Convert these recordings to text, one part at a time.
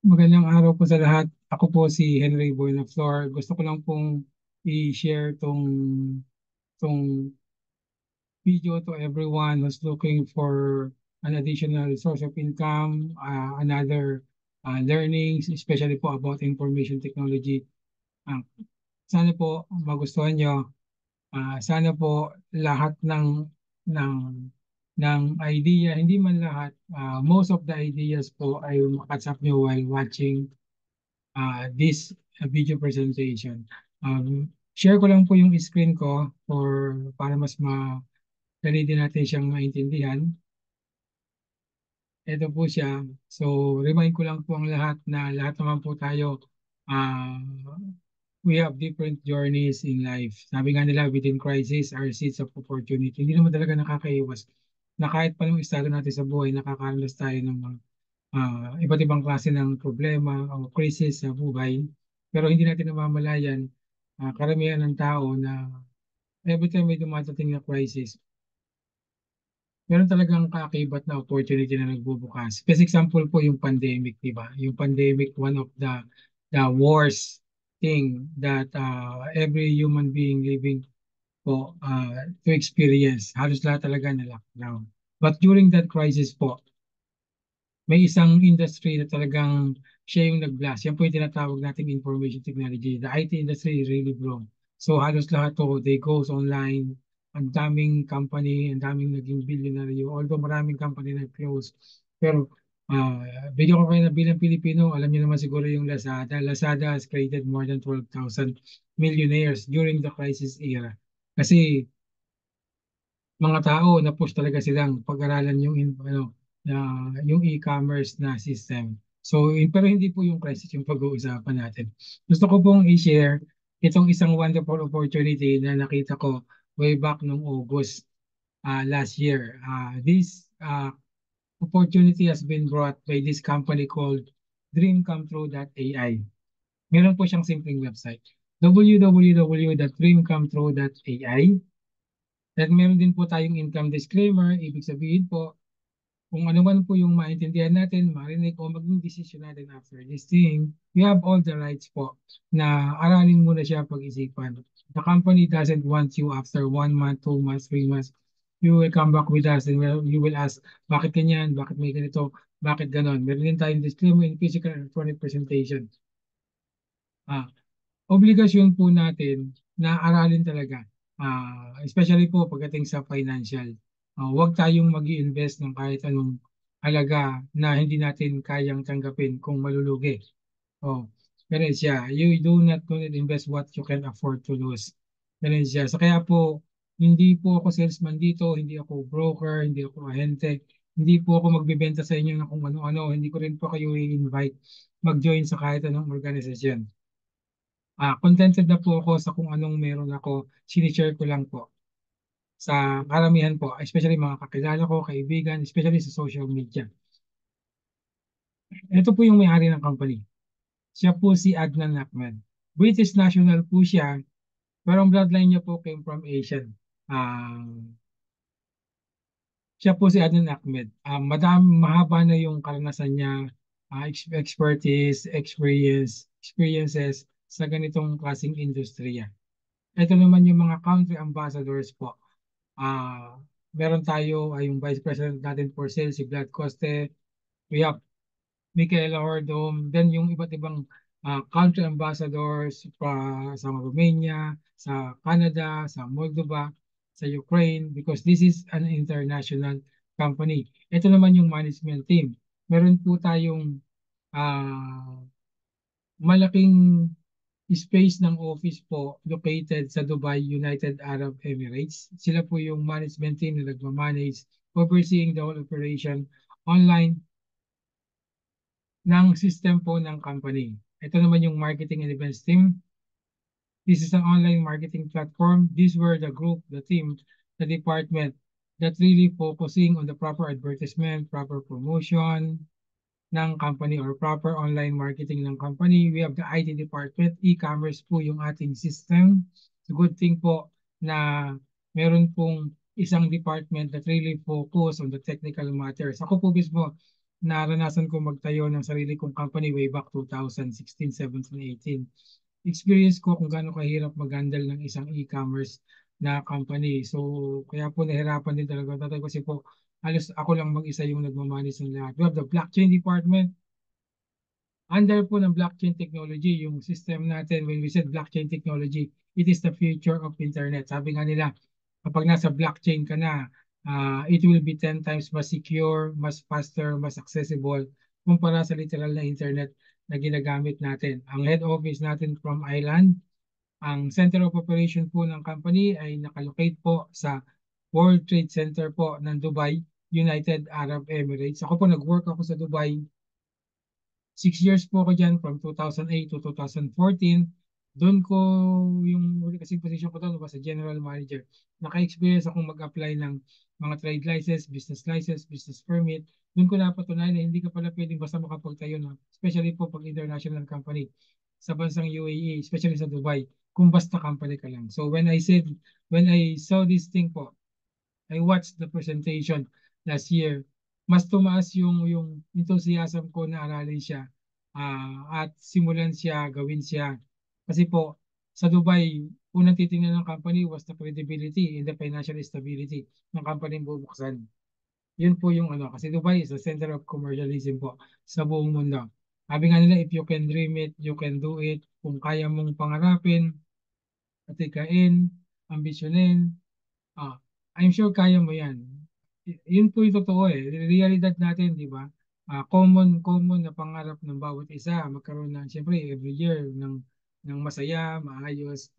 Magandang araw po sa lahat. Ako po si Henry Buenaflor. Gusto ko lang pong i-share tong video to everyone who's looking for an additional source of income, another learnings, especially po about information technology. Ah, Sana po magustuhan nyo. Sana po lahat ng ng idea, hindi man lahat, most of the ideas po ay makatsak nyo while watching this video presentation. Share ko lang po yung screen ko para mas madali din natin siyang maintindihan. Ito po siya. So, remind ko lang po ang lahat na lahat naman po tayo, uh, we have different journeys in life. Sabi nga nila, within crisis are seeds of opportunity. Hindi naman talaga nakakaiwas na kahit pa nung estado natin sa buhay, nakakaranas tayo ng mga iba't ibang klase ng problema o crisis sa buhay. Pero hindi natin namamalayan, karamihan ng tao na every time may dumadating na crisis, meron talagang kaakibat na opportunity na nagbubukas. Best example po yung pandemic, di ba? Yung pandemic, one of the worst thing that every human being living po to experience. Halos lahat talaga na lockdown. But during that crisis po, may isang industry na talagang siya yung nag-blast. Yan po yung tinatawag nating information technology. The IT industry really grown. So halos lahat to, they goes online. Ang daming company, ang daming naging billionaire. Although maraming company na close. Pero bigyan ko kayo na bilang Pilipino, alam niyo naman siguro yung Lazada. Lazada has created more than 12,000 millionaires during the crisis era. Kasi mga tao na push talaga silang pag-aralan na yung e-commerce na system. So pero hindi po yung crisis yung pag-uusapan natin. Gusto ko pong i-share itong isang wonderful opportunity na nakita ko way back nung August last year. This opportunity has been brought by this company called dreamcometrue.ai. Meron po siyang simpleng website, www.dreamcometrue.ai. At meron din po tayong income disclaimer, ibig sabihin po, kung ano man po yung maintindihan natin, marinig o maging decision natin after this thing, we have all the rights po na aralin muna siya pag-isipan. The company doesn't want you after 1 month, 2 months, 3 months. You will come back with us and you will ask, bakit ganyan, bakit may ganito, bakit ganon. Meron din tayong disclaimer in physical and electronic presentation. Ah, Obligasyon po natin na aralin talaga, especially po pagdating sa financial. Huwag tayong mag invest ng kahit anong halaga na hindi natin kayang tanggapin kung malulugi. Oh, ganun siya. You do not invest what you can afford to lose. Ganun siya. So kaya po, hindi po ako salesman dito, hindi ako broker, hindi ako ahente, hindi po ako magbebenta sa inyo ng kung ano-ano, hindi ko rin po kayo i-invite mag-join sa kahit anong organisasyon. Contented na po ako sa kung anong meron ako, sinishare ko lang po sa karamihan po, especially mga kakilala ko, kaibigan, especially sa social media. Ito po yung may-ari ng company. Siya po si Adnan Ahmed. British national po siya, pero ang bloodline niya po came from Asian. Ah, Siya po si Adnan Ahmed. Mahaba na yung karanasan niya, expertise, experiences sa ganitong klaseng industriya. Ito naman yung mga country ambassadors po. Ah, Meron tayo ay yung Vice President natin for Sales, si Vlad Coste. We have Michaela Hordom. Then yung iba't ibang country ambassadors sa Romania, sa Canada, sa Moldova, sa Ukraine, because this is an international company. Ito naman yung management team. Meron po tayong ah, malaking space ng office po located sa Dubai, United Arab Emirates. Sila po yung management team na nagmamanage, overseeing the whole operation online ng system po ng company. Ito naman yung marketing and events team. This is an online marketing platform. These were the group, the team, the department that really focusing on the proper advertisement, proper promotion ng company or proper online marketing ng company. We have the IT department, e-commerce po yung ating system. It's a good thing po na meron pong isang department that really focus on the technical matters. Ako po mismo, naranasan ko magtayo ng sarili kong company way back 2016, 17, 18. Experience ko kung gaano kahirap mag-handle ng isang e-commerce na company. So, kaya po nahirapan din talaga tatay kasi po halos ako lang mag-isa yung nagmamanage ng lahat. We have the blockchain department. Under po ng blockchain technology, yung system natin, when we said blockchain technology, it is the future of internet. Sabi nga nila, kapag nasa blockchain ka na, it will be 10 times mas secure, mas faster, mas accessible kumpara sa literal na internet na ginagamit natin. Ang head office natin from Ireland, ang center of operation po ng company ay nakalocate po sa World Trade Center po ng Dubai, United Arab Emirates. Ako po nag-work ako sa Dubai. 6 years po ako dyan from 2008 to 2014. Doon ko yung uli kasing position ko doon was a general manager. Naka-experience akong mag-apply ng mga trade license, business permit. Doon ko napatunayan na hindi ka pala pwedeng basta makapagtayo na, especially po pag international company sa bansang UAE, especially sa Dubai, kung basta company ka lang. So when I saw this thing po, I watched the presentation last year. Mas tumaas yung enthusiasm ko na aralin siya at simulan siya, gawin siya. Kasi po, sa Dubai, unang titingnan ng company was the credibility and the financial stability ng company bubuksan. Yun po yung ano, kasi Dubai is the center of commercialism po sa buong mundo. Sabi nga nila, if you can dream it, you can do it. Kung kaya mong pangarapin, patikain, ambisyonin, I'm sure kaya mo yan. Yun po yung totoo eh. Realidad natin, di ba? Common na pangarap ng bawat isa. Magkaroon ng, siyempre, every year ng masaya, maayos,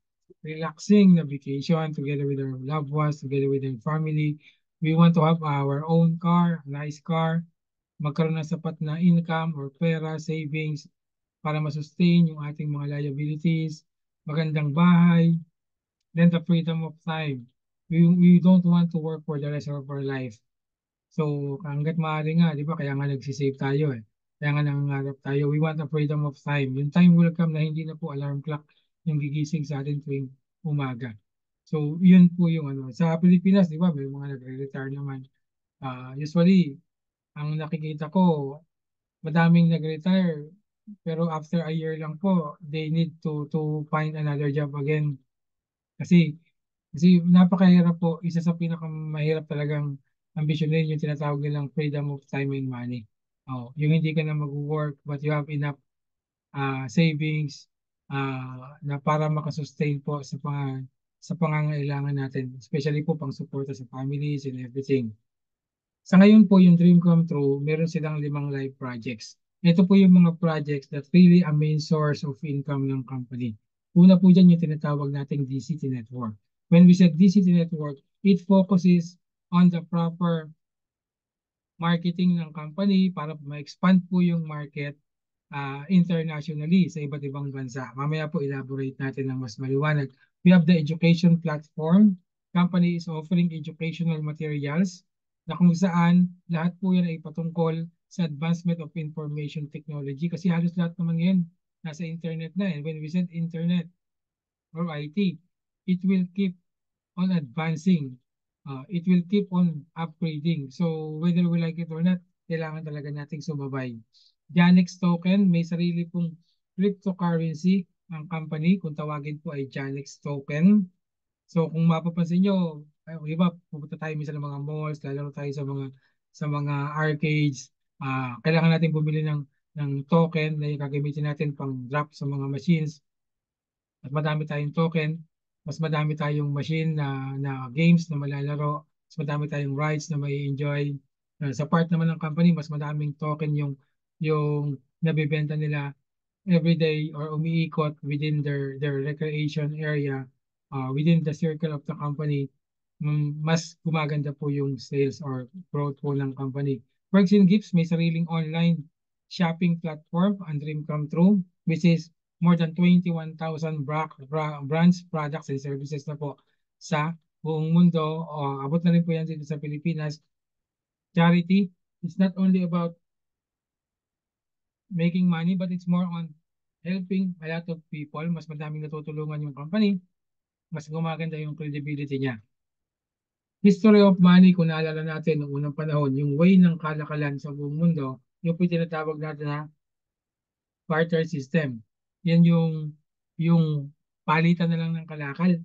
relaxing na vacation together with our loved ones, together with our family. We want to have our own car, nice car, magkaroon ng sapat na income or pera, savings para masustain yung ating mga liabilities, magandang bahay, then the freedom of time. We don't want to work for the rest of our life. So, hanggat maaari nga, di ba, kaya nga nagsisave tayo eh. Kaya nga nangangarap tayo. We want a freedom of time. Yung time will come na hindi na po alarm clock yung gigising sa atin tuwing umaga. So, yun po yung ano. Sa Pilipinas, di ba, may mga nagre-retire naman. Usually, ang nakikita ko, madaming nag-retire, pero after a year lang po, they need to find another job again. Kasi kasi napakahirap po, isa sa pinakamahirap talagang ambisyonin yung tinatawag nilang freedom of time and money. Yung hindi ka na mag-work but you have enough savings na para makasustain po sa pangangailangan natin, especially po pang suporta sa families and everything. Sa ngayon po, yung Dream Come True, meron silang 5 live projects. Ito po yung mga projects that really a main source of income ng company. Una po dyan yung tinatawag nating DCT network. When we said DCT network, it focuses on the proper marketing ng company para ma-expand po yung market internationally sa iba't ibang bansa. Mamaya po elaborate natin ng mas maliwanag. We have the education platform. Company is offering educational materials na kung saan lahat po yan ay patungkol sa advancement of information technology kasi halos lahat naman ngayon nasa internet na. And when we said internet or IT, it will keep on advancing. It will keep on upgrading. So whether we like it or not, kailangan talaga nating sumabay. Janex token, may sarili pong cryptocurrency ang company. Kung tawagin po ay Janex token. So kung mapapansin nyo, iba, pupunta tayo minsan ng mga malls, lalaro tayo sa mga arcades. Kailangan natin bumili ng token na yung gagamitin natin pang drop sa mga machines. At madami tayong token, mas madami tayong machine na games na malalaro, mas madami tayong rides na may enjoy. Sa part naman ng company, mas madaming token yung nabibenta nila everyday or umiikot within their recreation area, within the circle of the company. Mas gumaganda po yung sales or growth po ng company. Perks and Gifts, may sariling online shopping platform, ang Dream Come True, which is more than 21,000 brands, products, and services na po sa buong mundo. Abot na rin po yan dito sa Pilipinas. Charity, it's not only about making money, but it's more on helping a lot of people. Mas madaming natutulungan yung company, mas gumaganda yung credibility niya. History of money, kung naalala natin noong unang panahon, yung way ng kalakalan sa buong mundo, Yung po yung tinatawag natin na barter system. Yan yung palitan na lang ng kalakal.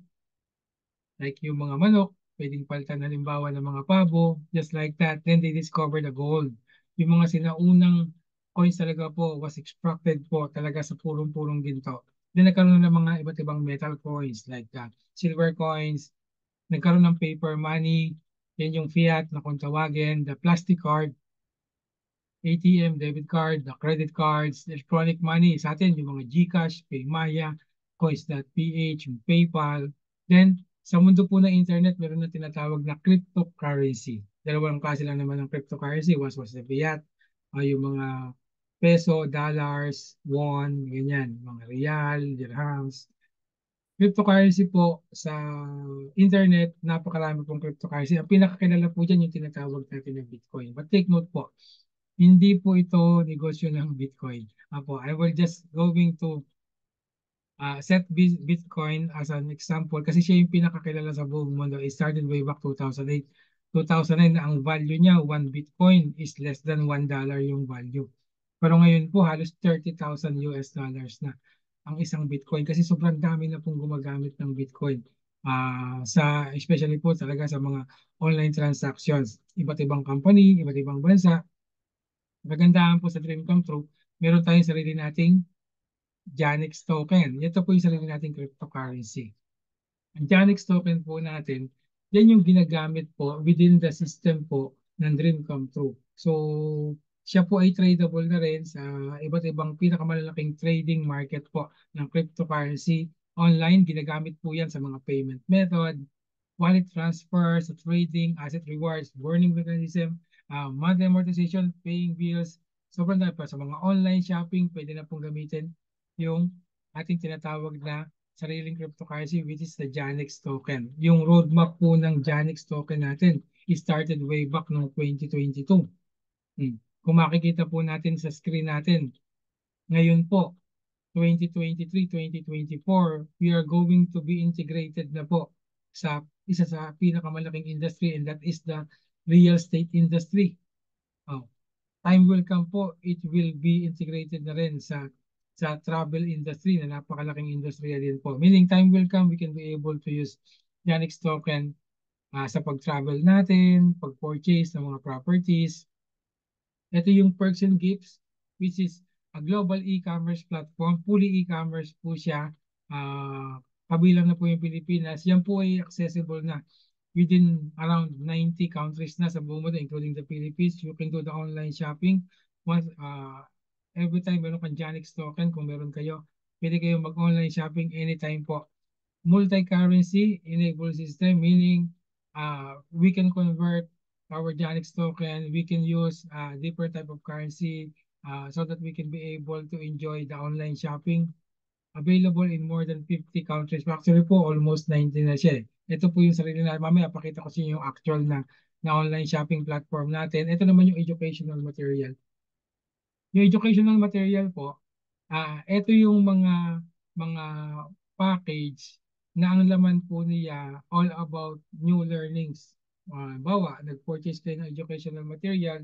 Like yung mga manok, pwedeng palitan halimbawa ng mga pabo, just like that. Then they discover the gold. Yung mga sinaunang coins talaga po was extracted po talaga sa purong-purong ginto. Then nagkaroon ng mga iba't ibang metal coins like silver coins, nagkaroon ng paper money, yan yung fiat na kung tawagin, the plastic card, ATM, debit card, the credit cards, electronic money. Sa atin, yung mga GCash, PayMaya, Coins.ph, yung PayPal. Then, sa mundo po ng internet, meron na tinatawag na cryptocurrency. Dalawang klase lang naman ng cryptocurrency. Was the fiat, yung mga peso, dollars, won, ganyan, mga real, dirhams. Cryptocurrency po sa internet, napakarami pong cryptocurrency. Ang pinakakilala po dyan yung tinatawag natin na Bitcoin. But take note po, hindi po ito negosyo ng Bitcoin. Apo, I will just going to set Bitcoin as an example kasi siya yung pinakakilala sa buong mundo. It started way back 2008. 2009, ang value niya, 1 Bitcoin is less than $1 yung value. Pero ngayon po, halos 30,000 US dollars na ang isang Bitcoin kasi sobrang dami na pong gumagamit ng Bitcoin. Especially po talaga sa mga online transactions. Iba't ibang company, iba't ibang bansa, kagandahan po sa Dream Come True, meron tayong sarili nating Janix token. Ito po yung sarili nating cryptocurrency. Ang Janix token po natin, yan yung ginagamit po within the system po ng Dream Come True. So, siya po ay tradable na rin sa iba't ibang pinakamalalaking trading market po ng cryptocurrency. Online, ginagamit po yan sa mga payment method, wallet transfer, sa trading, asset rewards, burning mechanism, monthly amortization, paying bills. Sobrang dami pa sa mga online shopping, pwede na pong gamitin yung ating tinatawag na sariling cryptocurrency which is the Janix token. Yung roadmap po ng Janix token natin started way back noong 2022. Kung makikita po natin sa screen natin, ngayon po, 2023, 2024, we are going to be integrated na po sa isa sa pinakamalaking industry and that is the real estate industry. Oh, time will come po, it will be integrated na rin sa travel industry na napakalaking industriya din po. Meaning time will come, we can be able to use Yanix token sa pag-travel natin, pag-purchase ng mga properties. Ito yung Perks and Gifts, which is a global e-commerce platform. Fully e-commerce po siya. Kabilang na po yung Pilipinas. Yan po ay accessible na within around 90 countries na sa buong mundo, including the Philippines. You can do the online shopping. Every time meron kang Janix token, kung meron kayo, pwede kayo mag-online shopping anytime po. Multi-currency enable system, meaning we can convert our Janix token, we can use different type of currency so that we can be able to enjoy the online shopping available in more than 50 countries. Actually po, almost 90 na siya. Ito po yung sarili na, mamaya pakita ko sa inyo yung actual na online shopping platform natin. Ito naman yung educational material. Yung educational material po, ito yung mga package na ang laman po niya all about new learnings. Bawa, nag-purchase kayo ng educational material,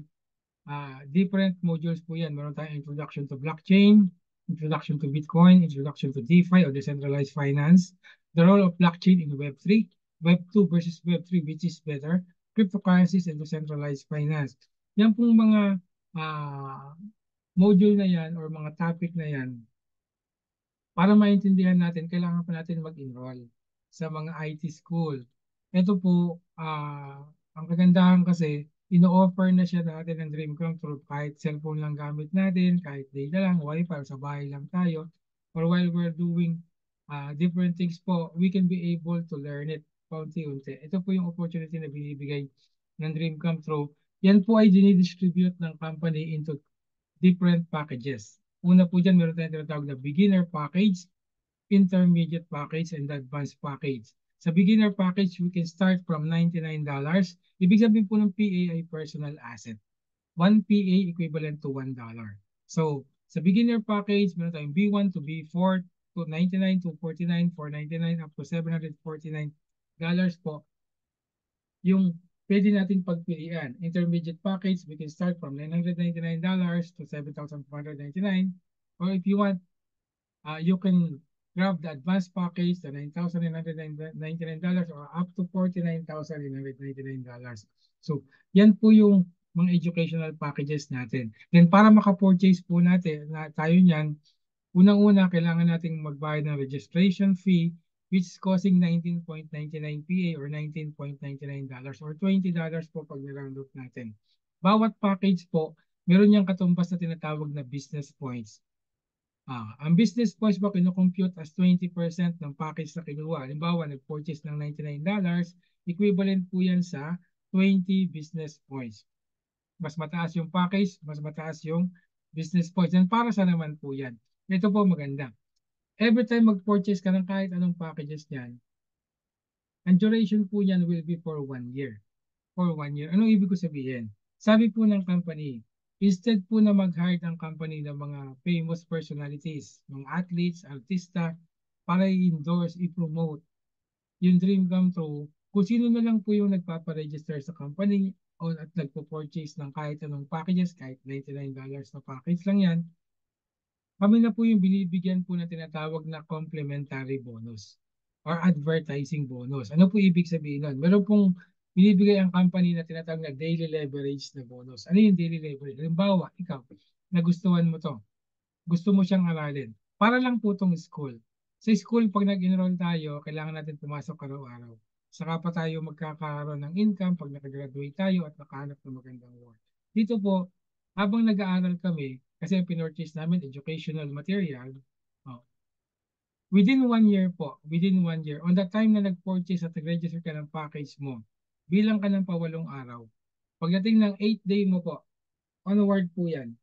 different modules po yan. Meron tayong introduction to blockchain, introduction to Bitcoin, introduction to DeFi or decentralized finance, the role of blockchain in Web3, Web2 versus Web3, which is better, cryptocurrencies and decentralized finance. Yan pong mga module na yan or mga topic na yan, para maintindihan natin, kailangan pa natin mag-enroll sa mga IT school. Ito po, ang kagandahan kasi, ino-offer na siya natin ng Dream Come True kahit cellphone lang gamit natin, kahit data lang, wifi, sa bahay lang tayo. Or while we're doing different things po, we can be able to learn it paunti-unti. Ito po yung opportunity na binibigay ng Dream Come True. Yan po ay dinidistribute ng company into different packages. Una po dyan, meron tayong tinatawag na beginner package, intermediate package, and advanced package. Sa beginner package, we can start from $99. Ibig sabihin po ng PA ay personal asset. 1 PA equivalent to $1. So, sa beginner package, meron tayong B1 to B4 to 99 to 49, 499 up to $749 po. Yung pwede natin pagpilian. Intermediate package, we can start from $999 to $7,499. Or if you want, you can grab the advanced package, the $9,999 or up to $49,999. So, yan po yung mga educational packages natin. Then, para maka-purchase po natin, tayo niyan, unang-una, kailangan nating magbayad ng registration fee which is costing 19.99 PA or $19.99 or $20 po pag niround up natin. Bawat package po, meron niyang katumbas na tinatawag na business points. Ang business points po kinocompute as 20% ng package na kinuha. Halimbawa, nag-purchase ng $99, equivalent po yan sa 20 business points. Mas mataas yung package, mas mataas yung business points. And para sa naman po yan? Ito po maganda. Every time mag-purchase ka ng kahit anong packages niyan, ang duration po niyan will be for 1 year. For 1 year. Anong ibig ko sabihin? Sabi po ng company, instead po na mag-hire ang company ng mga famous personalities, mga athletes, artista, para i-endorse, i-promote yung dream come true, kung sino na lang po yung nagpaparegister sa company o at nagpo-purchase ng kahit anong packages, kahit $99 na package lang yan, kami na po yung binibigyan po na tinatawag na complementary bonus or advertising bonus. Ano po ibig sabihin nun? Meron pong binibigay ang company na tinatawag na daily leverage na bonus. Ano yung daily leverage? Halimbawa, ikaw, nagustuhan mo to. Gusto mo siyang aralin. Para lang po itong school. Sa school, pag nag-enroll tayo, kailangan natin pumasok araw-araw. Saka pa tayo magkakaroon ng income pag nakagraduate tayo at nakahanap ng magandang work. Dito po, habang nag-aaral kami, kasi pinorchase namin educational material, oh, within 1 year po, within 1 year, on the time na nag-purchase at nag-register ka ng package mo, bilang ka ng pawalong araw. Pagdating ng 8th day mo po, onward po yan,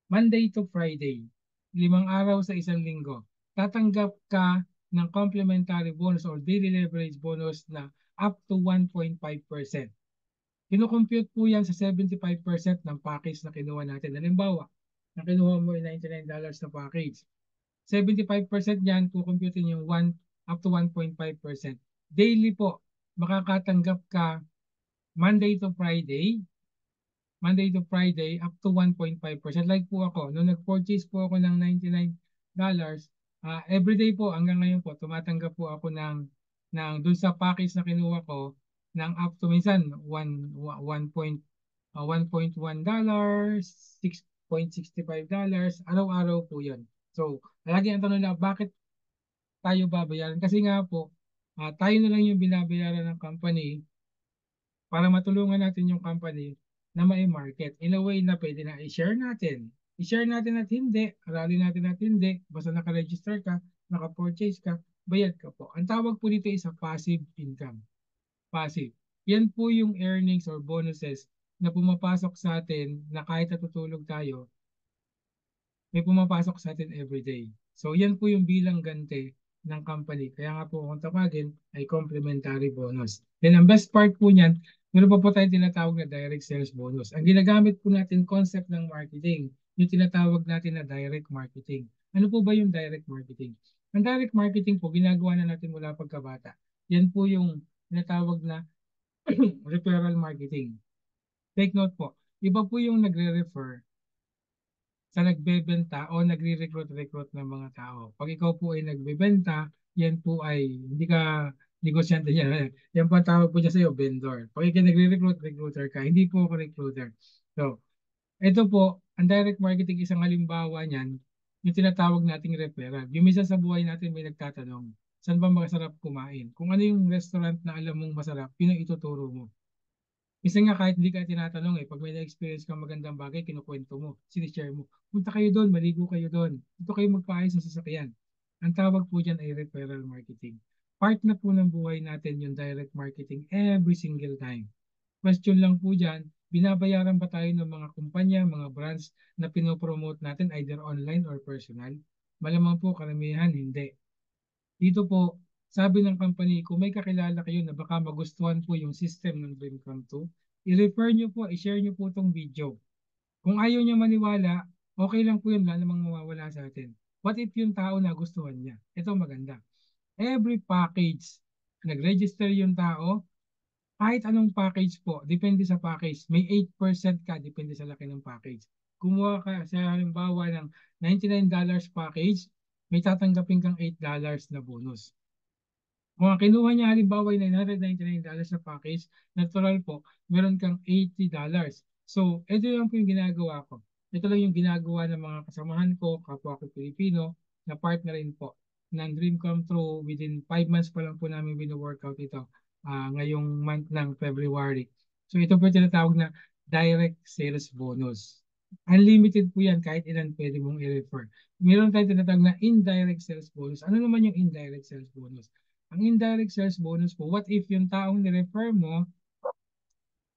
Monday to Friday, 5 araw sa isang linggo, tatanggap ka ng complimentary bonus or daily leverage bonus na up to 1.5%. Kino-compute po yan sa 75% ng package na kinuha natin. Halimbawa, na kinuha mo yung $99 na package. 75% yan, kukumputin yung up to 1.5%. Daily po, makakatanggap ka Monday to Friday, up to 1.5%. Like po ako, nung nag-purchase po ako ng $99, everyday po hanggang ngayon po, tumatanggap po ako dun sa package na kinuha ko, ng up to minsan 1.1 $6.65, araw-araw po yun. So, lagi ang tanong na bakit tayo babayaran? Kasi nga po, tayo na lang yung binabayaran ng company para matulungan natin yung company na may market. In a way na pwede na i-share natin. I-share natin at hindi, aralin natin at hindi, basta naka-register ka, naka-purchase ka, bayad ka po. Ang tawag po dito is a passive income. Passive. Yan po yung earnings or bonuses na pumapasok sa atin na kahit natutulog tayo, may pumapasok sa atin every day. So yan po yung bilang ganti ng company. Kaya nga po kung tawagin ay complimentary bonus. Then ang best part po niyan, meron pa po tayong tinatawag na direct sales bonus. Ang ginagamit po natin concept ng marketing, yung tinatawag natin na direct marketing. Ano po ba yung direct marketing? Ang direct marketing po, ginagawa na natin mula pagkabata. Yan po yung tinatawag na referral marketing. Take note po, iba po yung nagre-refer sa nagbebenta o nagre-recruit ng mga tao. Pag ikaw po ay nagbebenta, yan po ay hindi ka negosyante niya. Yan po ang tawag po niya sa iyo, vendor. Pag ikaw recruiter ka, hindi po ako recruiter. So, ito po, ang direct marketing isang halimbawa niyan, yung tinatawag nating referral. Yung minsan sa buhay natin may nagtatanong, saan ba masarap kumain? Kung ano yung restaurant na alam mong masarap, yun ang ituturo mo. Minsan nga kahit hindi ka tinatanong pag may na-experience kang magandang bagay, kinukwento mo, sinishare mo. Punta kayo doon, maligo kayo doon. Ito kayo magpaayos ng sasakyan. Ang tawag po dyan ay referral marketing. Part na po ng buhay natin yung direct marketing every single time. Question lang po dyan, binabayaran ba tayo ng mga kumpanya, mga brands na pinopromote natin either online or personal? Malamang po karamihan hindi. Dito po, sabi ng company, kung may kakilala kayo na baka magustuhan po yung system ng Dream Come 2, i-refer nyo po, i-share nyo po itong video. Kung ayaw nyo maniwala, okay lang po yun, wala namang mawawala sa atin. What if yung tao na gustuhan niya? Ito maganda. Every package, nag-register yung tao, kahit anong package po, depende sa package. May 8% ka, depende sa laki ng package. Kumuha ka sa halimbawa ng $99 package, may tatanggapin kang $8 na bonus. Kung ang kinuha niya halimbawa ay $999 na package, natural po, meron kang $80. So, ito lang po yung ginagawa ko. Ito lang yung ginagawa ng mga kasamahan ko, kapwa ko Pilipino, na partner rin po ng Dream Come True. Within 5 months pa lang po namin bino-workout ito ngayong month ng February. So, ito po yung tinatawag na direct sales bonus. Unlimited po yan, kahit ilan pwede mong i-refer. Meron tayong tinatawag na indirect sales bonus. Ano naman yung indirect sales bonus? Ang indirect sales bonus po, what if yung taong nirefer mo,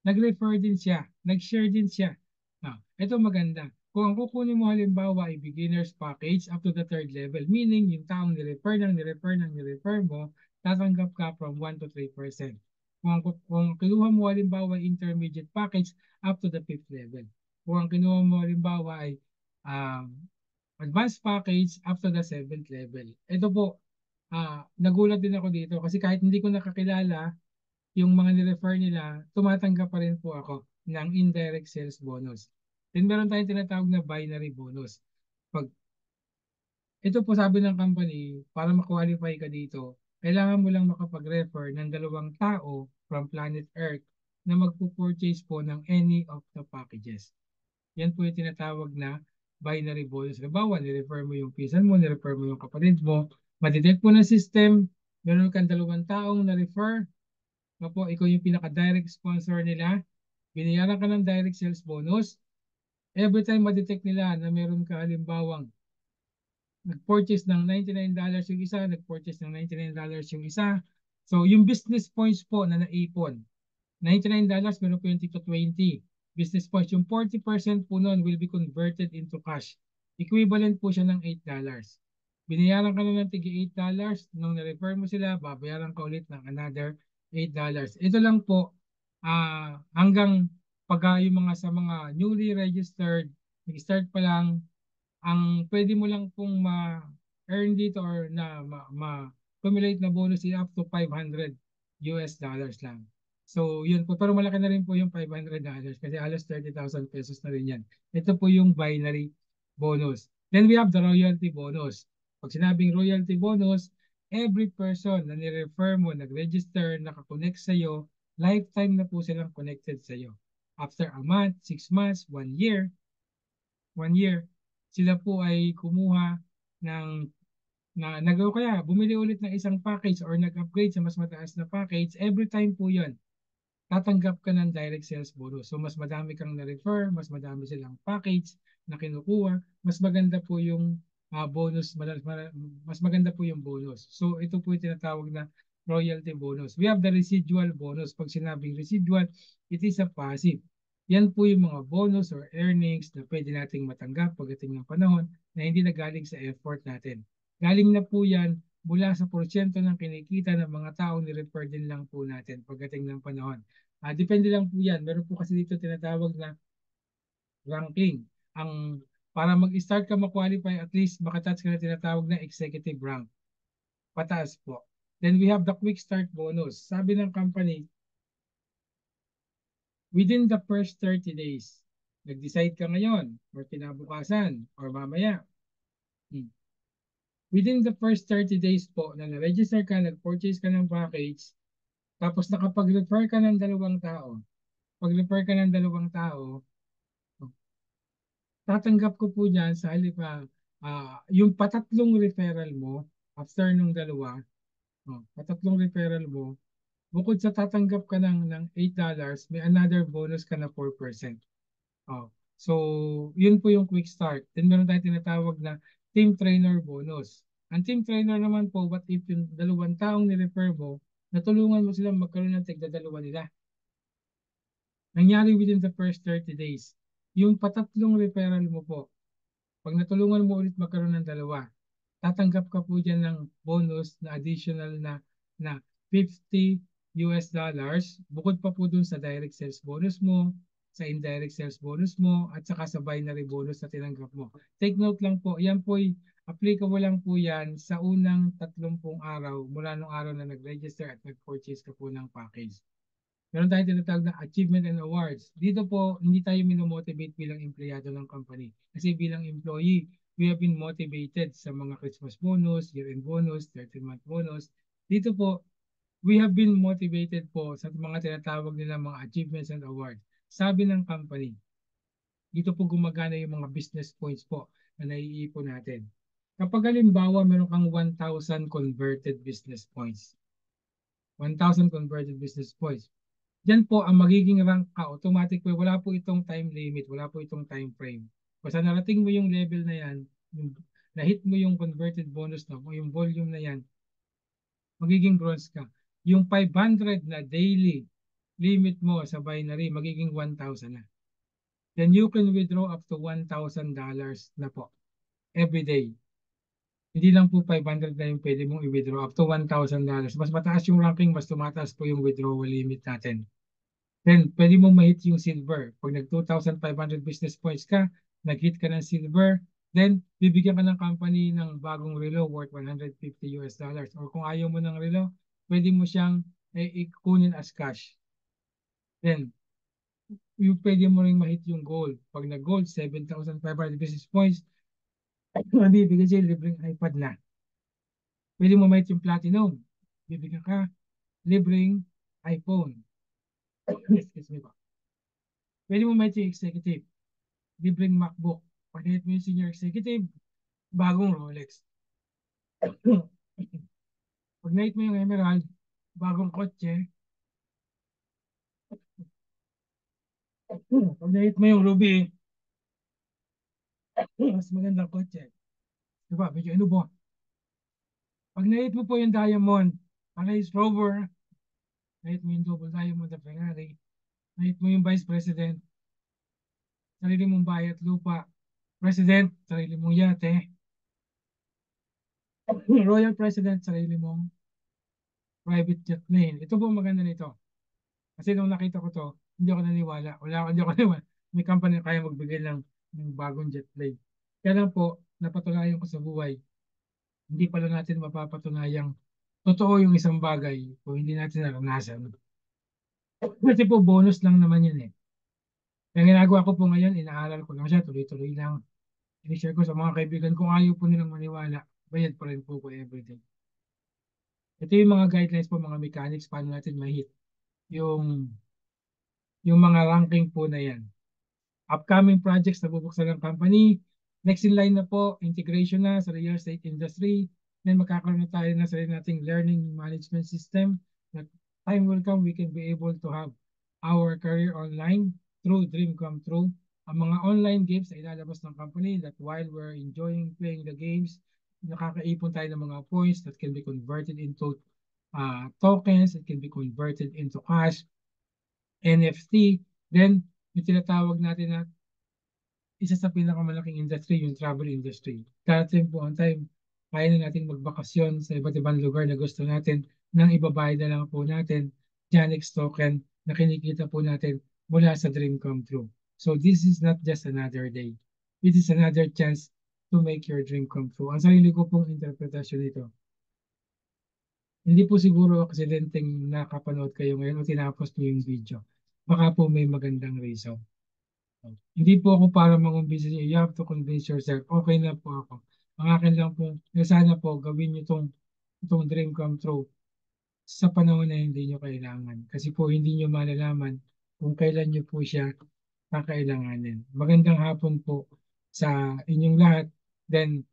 nag-refer din siya, nag-share din siya. Ito maganda. Kung ang kukunin mo halimbawa ay beginner's package up to the third level, meaning yung taong nirefer mo, tatanggap ka from 1 to 3%. Kung kinuha mo halimbawa ay intermediate package up to the fifth level. Kung ang kinuha mo halimbawa ay um, advanced package up to the seventh level. Ito po, nagulat din ako dito kasi kahit hindi ko nakakilala yung mga ni-refer nila, tumatanggap pa rin po ako ng indirect sales bonus. Then meron tayong tinatawag na binary bonus. Pag ito po sabi ng company, para ma-qualify ka dito, kailangan mo lang makapag-refer ng 2 tao from planet Earth na magpo-purchase po ng any of the packages. Yan po yung tinatawag na binary bonus. Halimbawa, ni-refer mo yung pinsan mo, ni-refer mo yung kapatid mo, madetect po ng system, meron kang 2 taong na-refer, po, ikaw yung pinaka-direct sponsor nila, binayaran ka ng direct sales bonus, every time ma-detect nila na meron ka halimbawang nag-purchase ng $99 yung isa, nag-purchase ng $99 yung isa, so yung business points po na naipon, $99 meron po yung tito 20 business points. Yung 40% po nun will be converted into cash. Equivalent po siya ng $8. Binayaran ka na ng tigi $8, nung na-refer mo sila, babayaran ka ulit ng another $8. Ito lang po hanggang pag yung mga sa mga newly registered, nag-start pa lang, ang pwede mo lang pong ma-earn dito or na ma-accumulate na bonus is up to $500 lang. So, yun po. Pero malaki na rin po yung $500 kasi alas 30,000 pesos na rin yan. Ito po yung binary bonus. Then we have the royalty bonus. Pag sinabing royalty bonus, every person na ni-refer mo, nag-register, nakakonect sa'yo, lifetime na po silang connected sa'yo. After a month, 6 months, 1 year, sila po ay kumuha ng kaya bumili ulit ng isang package or nag-upgrade sa mas mataas na package, every time po yun, tatanggap ka ng direct sales bonus. So mas madami kang na-refer, mas madami silang package na kinukuha, mas maganda po yung bonus, mas maganda po yung bonus. So ito po yung tinatawag na royalty bonus. We have the residual bonus. Pag sinabing residual, it is a passive. Yan po yung mga bonus or earnings na pwede nating matanggap pagdating ng panahon na hindi na galing sa effort natin. Galing na po yan mula sa porsyento ng kinikita ng mga taong ni-refer din lang po natin pagdating ng panahon. Depende lang po yan. Meron po kasi dito tinatawag na ranking. Para mag-start ka ma-qualify, at least makatouch ka na tinatawag na executive rank. Pataas po. Then we have the quick start bonus. Sabi ng company, within the first 30 days, nag-decide ka ngayon or kinabukasan or mamaya. Within the first 30 days po na na-register ka, nag-purchase ka ng package, tapos nakapag-refer ka ng 2 tao, pag-refer ka ng 2 tao, tatanggap ko po dyan sa halip yung patatlong referral mo, after nung 2, patatlong referral mo, bukod sa tatanggap ka ng $8, may another bonus ka na 4%. So, yun po yung quick start. Then meron tayong tinatawag na team trainer bonus. Ang team trainer naman po, what if yung 2 taong ni-refer mo, natulungan mo silang magkaroon ng tigda-2 nila. Nangyari within the first 30 days. Yung patatlong referral mo po, pag natulungan mo ulit magkaroon ng 2, tatanggap ka po dyan ng bonus na additional na $50. Bukod pa po dun sa direct sales bonus mo, sa indirect sales bonus mo, at saka sa binary bonus na tinanggap mo. Take note lang po, yan po applicable lang po yan sa unang 30 araw mula nung araw na nag-register at nag-purchase ka po ng package. Meron tayong tinatawag na achievement and awards. Dito po, hindi tayo minomotivate bilang empleyado ng company. Kasi bilang employee, we have been motivated sa mga Christmas bonus, year-end bonus, 13-month bonus. Dito po, we have been motivated po sa mga tinatawag nila mga achievements and awards. Sabi ng company, dito po gumagana yung mga business points po na naiipon natin. Kapag halimbawa meron kang 1,000 converted business points, 1,000 converted business points, diyan po ang magiging rank ka automatic po, wala po itong time limit, wala po itong time frame. Basta narating mo yung level na yan, yung, na-hit mo yung converted bonus na o yung volume na yan, magiging bronze ka. Yung 500 na daily limit mo sa binary, magiging 1,000 na. Then you can withdraw up to $1,000 na po every day. Hindi lang po 500 na yung pwede mong i-withdraw up to $1,000. Mas mataas yung ranking, mas tumataas po yung withdrawal limit natin. Then, pwede mong ma-hit yung silver. Pag nag 2,500 business points ka, nag-hit ka ng silver, then bibigyan ka ng company ng bagong relo worth $150. Or kung ayaw mo ng relo, pwede mo siyang ikunin as cash. Then, yung pwede mo rin ma-hit yung gold. Pag nag-gold, 7,500 business points, bibigyan siya libreng iPad na. Pwede mo ma-hit yung platinum. Bibigyan ka libreng iPhone. Excuse me po. Pwede mo ma-hit yung executive. Libreng MacBook. Pag hit mo yung senior executive, bagong Rolex. Pag na-hit mo yung Emerald, bagong kotse. Pag na-hit mo yung Ruby, mas magandang kotse. Diba? Medyo ano po. Pag na-hit mo po yung Diamond, Range Rover, na-hit mo yung double Diamond na Ferrari, na-hit mo yung Vice President, sarili mong bahay at lupa, President, sarili mong yate, Royal President, sarili mong private jet plane. Ito po maganda nito. Kasi nung nakita ko to, hindi ako naniwala. Hindi ako naniwala. May company na kaya magbigay ng bagong jet plane. Kaya lang po, napatunayan ko sa buhay, hindi pala natin mapapatunayang totoo yung isang bagay kung hindi natin naranasan. Kasi po, bonus lang naman yun eh. Kaya ginagawa ko po ngayon, inaaral ko lang siya, tuloy-tuloy lang. I-share ko sa mga kaibigan kung ayaw po nilang maniwala, bayad pa rin po ko everyday. Ito yung mga guidelines po, mga mechanics, paano natin ma-hit yung, yung mga ranking po na yan. Upcoming projects na bubuksan ng company. Next in line na po, integration na sa real estate industry. Then magkakaroon na tayo na sarili nating learning management system. That time will come, we can be able to have our career online through Dream Come True. Ang mga online games na ilalabas ng company that while we're enjoying playing the games, nakakaipon tayo ng mga points that can be converted into tokens, it can be converted into cash, NFT, then yung tinatawag natin na isa sa pinakamalaking industry, yung travel industry. Darating po ang time, kaya na natin magbakasyon sa iba't ibang lugar na gusto natin nang ibabayad na lang po natin Janix token na kinikita po natin mula sa Dream Come True. So this is not just another day. It is another chance to make your dream come true. Ang sarili ko pong interpretasyon nito, hindi po siguro aksidenteng nakapanood kayo ngayon o tinapos niyo yung video. Baka po may magandang reason. Hindi po ako para mangumbisi niyo. You have to convince yourself. Okay na po ako. Ang akin lang po, na sana po gawin niyo itong dream come true sa panahon na hindi niyo kailangan. Kasi po hindi niyo malalaman kung kailan niyo po siya kakailanganin. Magandang hapon po sa inyong lahat. Then,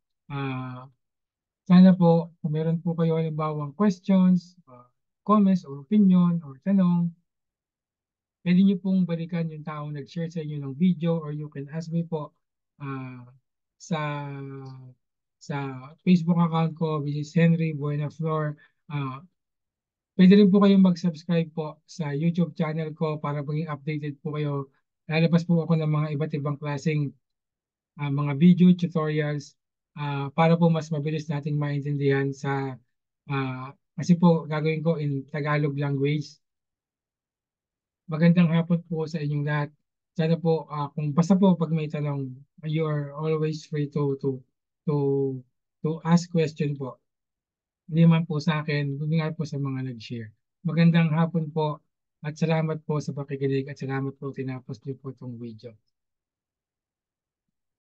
sana po kung meron po kayo halimbawang questions, comments, or opinion, or tanong, pwede niyo pong balikan yung taong nag-share sa inyo ng video or you can ask me po ah, sa sa Facebook account ko which is Henry Buenaflor. Ah, Pwede rin po kayong mag-subscribe po sa YouTube channel ko para maging updated po kayo. Lalabas po ako ng mga iba't ibang klaseng mga video tutorials para po mas mabilis nating maintindihan kasi po gagawin ko in Tagalog language. Magandang hapon po sa inyong lahat. Sana po kung basta po pag may tanong, you are always free to to ask question po. Hindi man po sa akin, kundi nga po sa mga nag-share. Magandang hapon po At salamat po sa pakikinig at salamat po tinapos niyo po itong video.